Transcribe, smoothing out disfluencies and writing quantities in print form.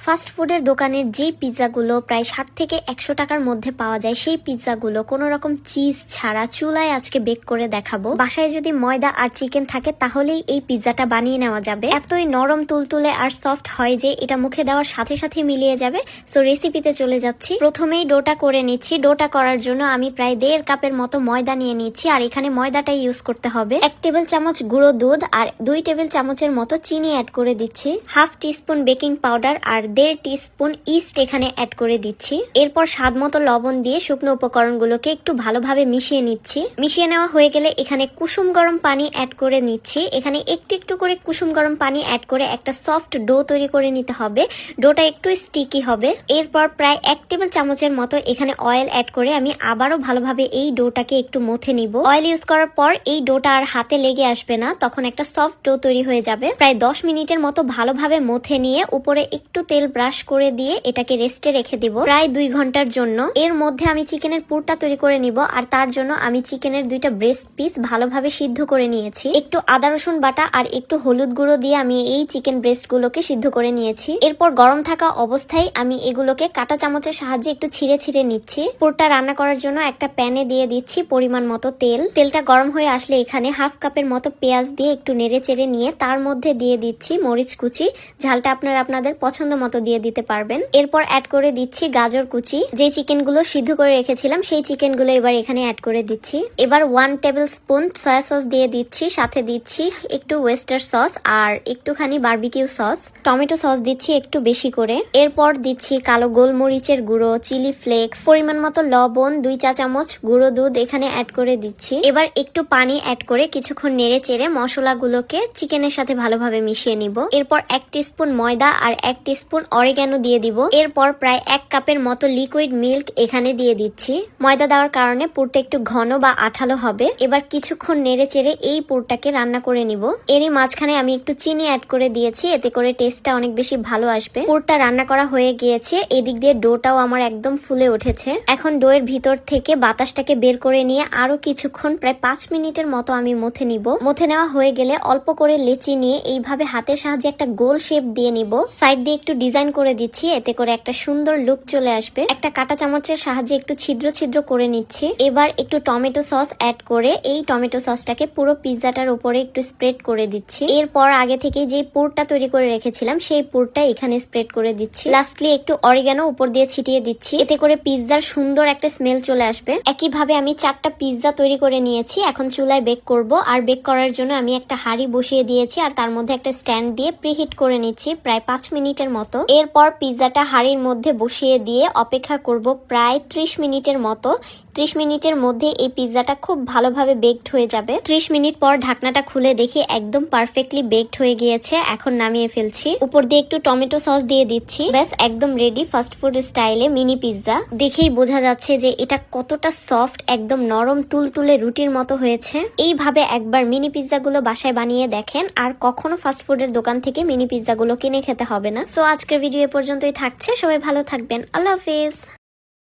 Fast ফুডের দোকানের যে পিৎজাগুলো প্রায় 60 থেকে 100 টাকার মধ্যে পাওয়া যায়, সেই পিৎজাগুলো কোনো রকম চিজ ছাড়া চুলায় আজকে বেক করে দেখাবো। বাসায় যদি ময়দা আর চিকেন থাকে তাহলেই এই পিৎজাটা বানিয়ে নেওয়া যাবে। এতই নরম তুলতুলে আর সফট হয় যে এটা মুখে দেওয়ার সাথে সাথে মিলিয়ে যাবে। সো রেসিপিতে চলে যাচ্ছি। প্রথমেই ডোটা করে নিচ্ছি। ডোটা করার জন্য আমি প্রায় 1.5 কাপের মতো ময়দা নিয়ে নিচ্ছি, আর এখানে ময়দাটাই ইউজ করতে হবে। 1 টেবিল চামচ গুঁড়ো দুধ আর 2 টেবিল চামচের মতো চিনি অ্যাড করে দিচ্ছি। হাফ টিস্পুন বেকিং পাউডার আর 1.5 টিস্পুন ইস্ট এখানে অ্যাড করে দিচ্ছি। এরপর স্বাদ মতো লবণ দিয়ে শুকনো উপকরণগুলোকে একটু ভালোভাবে মিশিয়ে নিচ্ছি। মিশিয়ে নেওয়া হয়ে গেলে এখানে কুসুম গরম পানি অ্যাড করে নিচ্ছি। এখানে একটু একটু করে কুসুম গরম পানি অ্যাড করে একটা সফট ডো তৈরি করে নিতে হবে। ডোটা একটু স্টিকি হবে। এরপর প্রায় 1 টেবিল চামচের মতো এখানে অয়েল অ্যাড করে আমি আবারও ভালোভাবে এই ডোটাকে একটু মথে নিব। অয়েল ইউজ করার পর এই ডোটা আর হাতে লেগে আসবে না, তখন একটা সফট ডো তৈরি হয়ে যাবে। প্রায় 10 মিনিটের মতো ভালোভাবে মথে নিয়ে উপরে একটু তেল ব্রাশ করে দিয়ে এটাকে রেস্টে রেখে দিব প্রায় 2 ঘন্টার জন্য। এর মধ্যে আমি চিকেনের পুরটা তৈরি করে নিব, আর তার জন্য আমি চিকেনের 2টা ব্রেস্ট পিস ভালোভাবে সিদ্ধ করে নিয়েছি। একটু আদা রসুন বাটা আর একটু হলুদ গুঁড়ো দিয়ে আমি এই চিকেন ব্রেস্ট গুলোকে সিদ্ধ করে নিয়েছি। এরপর গরম থাকা অবস্থায় আমি এগুলোকে কাঁটা চামচের সাহায্যে একটু ছিঁড়ে ছিঁড়ে নিচ্ছি। পুরটা রান্না করার জন্য একটা প্যানে দিয়ে দিচ্ছি পরিমাণ মতো তেল। তেলটা গরম হয়ে আসলে এখানে হাফ কাপের মতো পেঁয়াজ দিয়ে একটু নেড়ে চেড়ে নিয়ে তার মধ্যে দিয়ে দিচ্ছি মরিচ কুচি। ঝালটা আপনারা আপনাদের পছন্দ মতো দিয়ে দিতে পারবেন। এরপর অ্যাড করে দিচ্ছি গাজর কুচি। যে চিকেন গুলো সিদ্ধ করে রেখেছিলাম সেই চিকেন গুলো এবার এখানে অ্যাড করে দিচ্ছি। এবার 1 টেবিল স্পুন সয়া সস দিয়ে দিচ্ছি, সাথে দিচ্ছি একটু ওয়েস্টার সস আর একটুখানি বারবিকিউ সস। টমেটো সস দিচ্ছি একটু বেশি করে। এরপর দিচ্ছি কালো গোলমরিচের গুঁড়ো, চিলি ফ্লেক্স, পরিমাণ মতো লবণ, 2 চা চামচ গুঁড়ো দুধ এখানে অ্যাড করে দিচ্ছি। এবার একটু পানি অ্যাড করে কিছুক্ষণ নেড়ে চেড়ে মশলাগুলোকে চিকেনের সাথে ভালোভাবে মিশিয়ে নিব। এরপর 1 টিস্পুন ময়দা আর 1 টিস্পুন অরিগ্যানো দিয়ে দিব। এরপর প্রায় 1 কাপের মতো লিকুইড মিল্ক এখানে দিয়ে দিচ্ছি। ময়দা দেওয়ার কারণে পুরটা একটু ঘন বা আঠালো হবে। এবার কিছুক্ষণ নেড়ে চেড়ে এই পুরটাকে রান্না করে নিব। এরই মাঝখানে আমি একটু চিনি অ্যাড করে দিয়েছি, এতে করে টেস্টটা অনেক বেশি ভালো আসবে। পুরটা রান্না করা হয়ে গিয়েছে। এদিক দিয়ে ডোটাও আমার একদম ফুলে উঠেছে। এখন ডোয়ের ভিতর থেকে বাতাসটাকে বের করে নিয়ে আরো কিছুক্ষণ প্রায় 5 মিনিটের মতো আমি মথে নিব। মথে নেওয়া হয়ে গেলে অল্প করে লেচি নিয়ে এইভাবে হাতের সাহায্যে একটা গোল শেপ দিয়ে নিব। সাইড দিয়ে একটু ডিজাইন করে দিচ্ছি, এতে করে একটা সুন্দর লুক চলে আসবে। একটা কাঁটা চামচের সাহায্যে একটু ছিদ্র ছিদ্র করে নিচ্ছি। এবার একটু টমেটো সস অ্যাড করে এই টমেটো সসটাকে পুরো পিৎজাটার উপরে একটু স্প্রেড করে দিচ্ছি। এরপর আগে থেকে যে পুরটা তৈরি করে রেখেছিলাম সেই পুরটা এখানে স্প্রেড করে দিচ্ছি। লাস্টলি একটু অরিগ্যানো উপর দিয়ে ছিটিয়ে দিচ্ছি, এতে করে পিৎজার সুন্দর একটা স্মেল চলে আসবে। একইভাবে আমি 4টা পিৎজা তৈরি করে নিয়েছি। এখন চুলায় বেক করব, আর বেক করার জন্য আমি একটা হাঁড়ি বসিয়ে দিয়েছি আর তার মধ্যে একটা স্ট্যান্ড দিয়ে প্রিহিট করে নিচ্ছি প্রায় 5 মিনিটের মতো। এরপর পিৎজাটা হাঁড়ির মধ্যে বসিয়ে দিয়ে অপেক্ষা করব প্রায় 30 মিনিটের মতো। 30 মিনিটের মধ্যে এই পিৎজাটা খুব ভালোভাবে বেকড হয়ে যাবে। 30 মিনিট পর ঢাকনাটা খুলে দেখি একদম পারফেক্টলি বেকড হয়ে গিয়েছে। এখন নামিয়ে ফেলছি। উপর দিয়ে একটু টমেটো সস দিয়ে দিচ্ছি। ব্যাস একদম রেডি ফাস্ট ফুড স্টাইলে মিনি পিৎজা। দেখেই বোঝা যাচ্ছে যে এটা কতটা সফট, একদম নরম তুলতুলে রুটির মতো হয়েছে। এইভাবে একবার মিনি পিৎজা গুলো বাসায় বানিয়ে দেখেন, আর কখনো ফাস্ট ফুডের দোকান থেকে মিনি পিৎজা গুলো কিনে খেতে হবে না। সো আজকের ভিডিও এ পর্যন্তই থাকছে। সবাই ভালো থাকবেন। আল্লাহ হাফেজ।